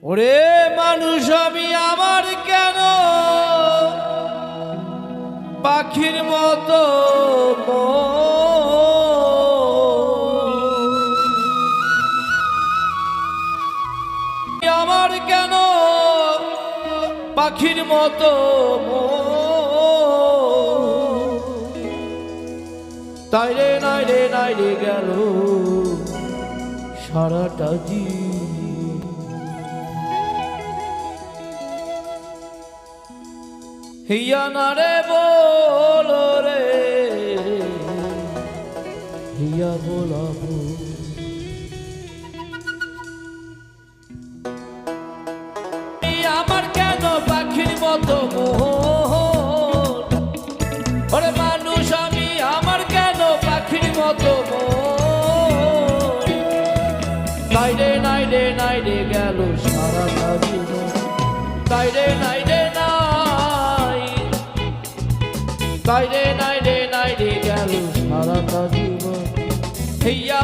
ওরে মানুষ আমি আমার কেন পাখির মতো আমার কেন পাখির মতো তাই রে নাই রে গেল সারাটা হিয়া না রে বলো রে হিয়া বলাবো আমার কেন পাখির মতো ওরে মানুষ আমি আমার কেন পাখির মতো নাই রে গেল সারাটা জীবন তাই রে নাই রে গেল সারাটা জীবন হিয়া